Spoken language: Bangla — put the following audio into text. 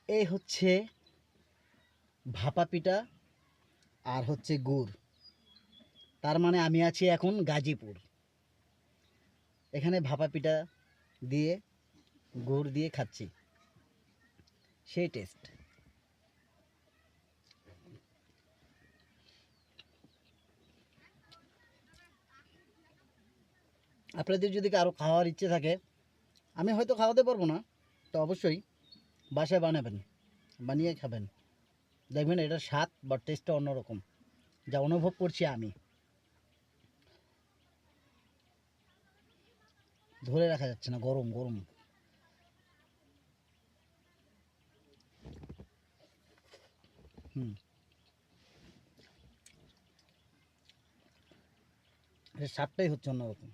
এই হচ্ছে ভাপা পিঠা আর হচ্ছে গুড়। তার মানে আমি আছি এখন গাজীপুর। এখানে ভাপা পিঠা দিয়ে গুড় দিয়ে খাচ্ছি, সেই টেস্ট। আপনাদের যদি কারো খাওয়ার ইচ্ছে থাকে, আমি হয়তো খাওয়াতে পারবো না, তো অবশ্যই বাসায় বানাবেন, বানিয়ে খাবেন, দেখবেন এটার স্বাদ বা টেস্টটা অন্যরকম, যা অনুভব করছি আমি। ধরে রাখা যাচ্ছে না, গরম গরম। হুম, এর স্বাদটাই হচ্ছে অন্যরকম।